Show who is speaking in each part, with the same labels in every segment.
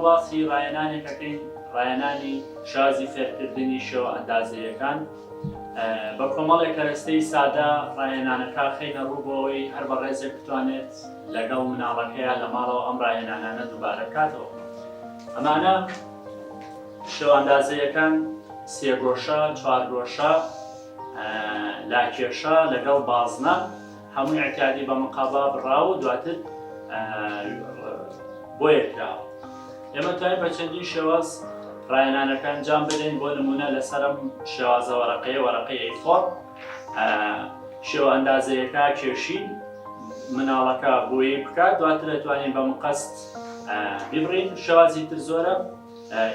Speaker 1: باسی ڕاهێنانێکەکەین ڕاهێنانی شێوازی فێرکردنی شێوە ئەندازەیەکان بە کۆمەڵێک کەرەستەی سادە ڕاهێنانەکە خەینە ڕوو بۆەوەی هەر بە ڕێزێک بتوانێت لەگەڵ مناڵەکەیە لە ماڵەوە ئەم ڕاهێنانانە دووبارە کاتەوە. ئەمانە شێوە ئەندازەیەکان سێ گۆشە، چوار گۆشە، لاکێشە لەگەڵ بازنە هەمووی ئەتیادی بە مقابە بڕاو و دواتر بۆ یەکراوە. ئێمە توانین بە چەندین شێواز ڕاهێنانەکان جام بدەین بۆ نمونە لەسەرم شێوازە وەرەقەی ئەیفۆر شێوە ئەندازەیەکە کێشین مناڵەکە بۆ یەک بکات دواتر دەتوانین بە مقەست بیبڕین. شێوازی تر زۆرە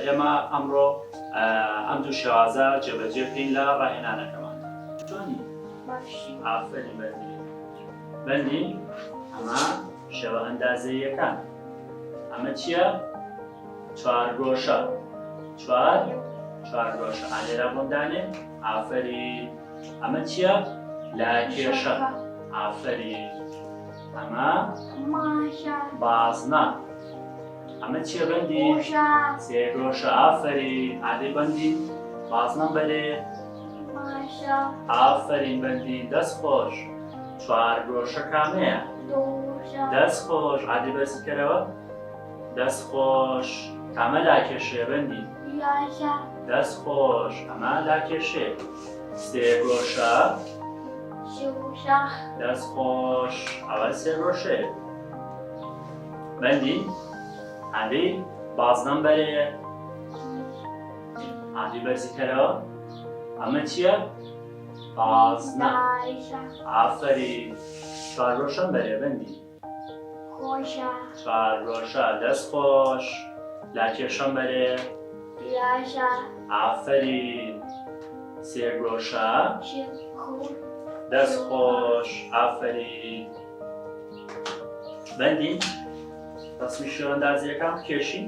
Speaker 1: ئێمە ئەمڕۆ ئەم دوو شێوازە جێبەجێ بکەین لە ڕاهێنانەکەمان. چۆنی؟ ئافرین بەندین ئەمە شێوە ئەندازەیەکان. ئەمە چییە؟ چوار گۆشە. چوار گۆشە. ئالێرا بۆمدانێ؟ ئافرین. ئەمە چییە؟ لاکێشە. ئافرین. ئەمە بازنە. ئەمە چییە بەندین؟ سێ گۆشە. ئافرین. ئادەی بەندین بازنەم بەرێ. ئافرین بەندین. دەست خۆش. چوار گۆشە کامەیە؟ دەست خۆش. ئادەی بەرزکەرەوە. دەست خۆش. کامە لاکێشەیە بەندین؟ دەست خۆش. ئەمە لاکێشەیە. سێ گۆشە. دەست خۆش. ئەوە سێ گۆشەیە. بەندین ئادەی بازنەم بەرێ. ئادەی بەرزکەرەوە. ئەمە چییە؟ بازنە. ئافرین. چوار گۆشەم بەرێ بەندین؟ چوار گۆشە. دەست خۆش. لاکێشەم بەرێ. ئافرین. سێ گۆشە. دەست خۆش. ئافرین. بەندین ڕسمی شێوە ئەندازەیەکان کێشین.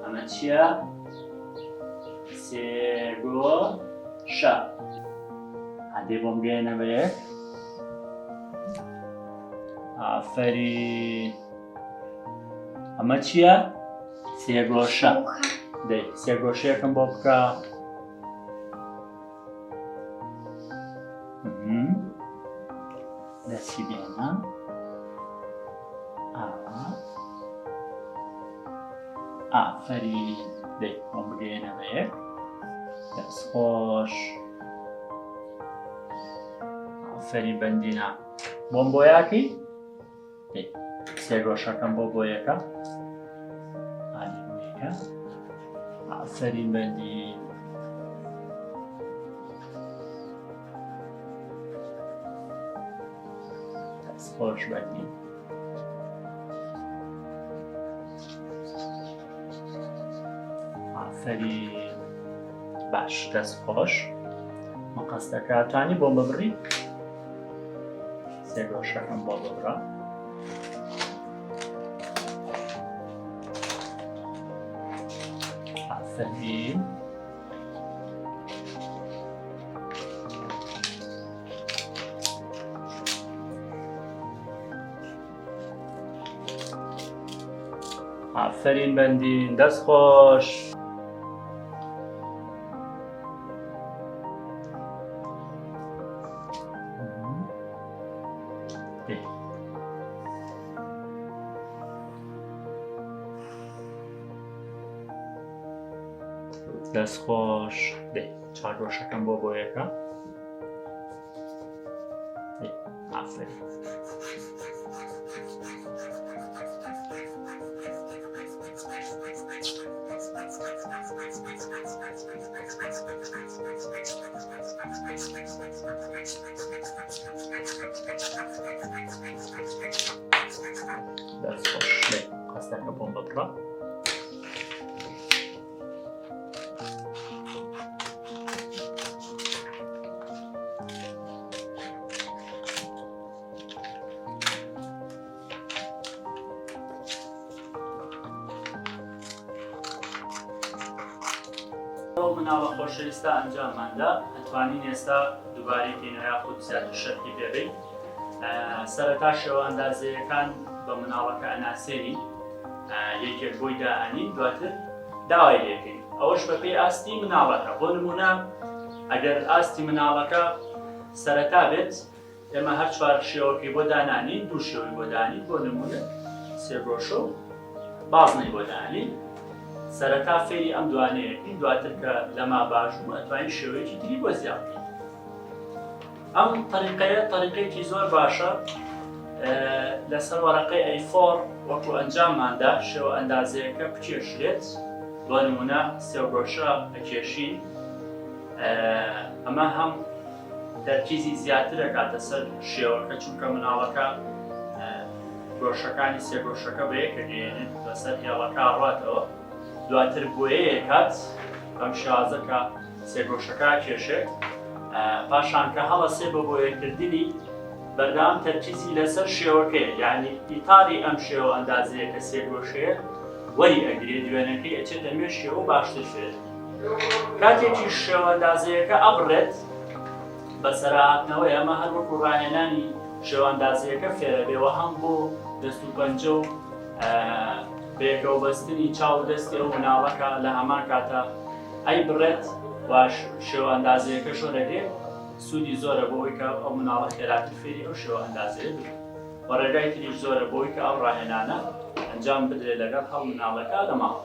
Speaker 1: ئەمە چییە؟ سێ گۆشە. ئادەی بۆم گەێنە بە یەک. ئافرین. ئەمە چییە؟ سێ گۆشە. دەی سێ گۆشەیەکم بۆ بکە. دەستی بێنە. ئافرین. دەی بۆم بگەێنە بە یەک. دەست خۆش. ئافرین بەندینە. بۆم بۆ یاکەی؟ دەی سێ گۆشەکەم بۆ یەکە. ئادی بۆ یەکە. ئافرین بەندین. دەست خۆش بەندین. ئافرین. باش دەست خۆش. مەقەستەکە توانی بۆم ببڕی؟ سێ گۆشەکەم بۆ ببڕە. ئافرین. ئافرین بەندین. دەست خۆش. دەست خۆش. دەی چوار گۆشەکەم بۆ یەکە. ئافرین. دەست خۆش. دەی قەستەکە بۆم ببڕە. مناڵە خۆشەویستە ئەنجامماندا ئەتوانین ئێستا دووبارەی بینەوە خود زیاتر شەرکی پێبین. سەرەتا شێوە ئەندازەیەکان بە مناڵەکە ئەناسێنی یەکێک بۆی دائەنین دواتر داوای لێکەین ئەوەش بە پێی ئاستی مناڵەکە بۆ نمونە ئەگەر ئاستی مناڵەکە سەرەتا بێت ئێمە هەر چوار شێوەکەی بۆ دانانین دوو شێوەی بۆ دانین بۆ نمونە سێبرۆشە و بازنەی بۆ دانین سەرەتا فێری ئەم دوانەیەکین دواتر کە لەما باشبوو ئەتوانین شێوەیەکی تری بۆ زیاد بکەین ئەم طریقەیە طریقەیەکی زۆر باشە لەسەر وەرەقەی ئەیفۆر وەکو ئەنجامماندا شێوە ئەندازەیەکە بکێشرێت بۆ نمونە سێبرۆشە ئەکێشین ئەمە هەم دەرکیزی زیاتر ئەکاتە سەر شێوەکە چونکە مناڵەکە گۆشەکانی سێگۆشەکە بەیەکە دێنێت بەسەر هێڵەکە ڕاتەوە دواتر بۆیەیە کات بەم شازەکە سێگۆشەکە کێشێت پاشان کە هەڵەسێ بە بۆیەکردنی بەردەوام تەرکیزی لەسەر شێوەکەیە یعنی ئیتاری ئەم شێوە ئەندازەیە کە سێگۆشەیە وەری ئەگرێ دوێنەکەی ئەچێت دەمێ شێوە باشتر فێت کاتێکی شێوە ئەندازەیەکە ئەبڕێت بەسەرهاتنەوە ئەمە هەر وەکو ڕاهێنانی شێوە ئەندازەیەکە فێرە بێەوە هەم بۆ دەست و پەنجە و بێگەوبەستنی چاو دەستی ئەو مناڵەکە لە هەمان کاتە ئەی بڕێت واش شێوە ئەندازەیەکە شۆرەگرێت سوودی زۆرە بۆی کە ئەو مناڵە خێراتر فێری ئەو شێوە ئەندازەیە بێت و ڕێگای تریش زۆرە بۆی کە ئەو ڕاهێنانە ئەنجام بدرێت لەگەڵ هەڵ مناڵەکە لە ماڵ.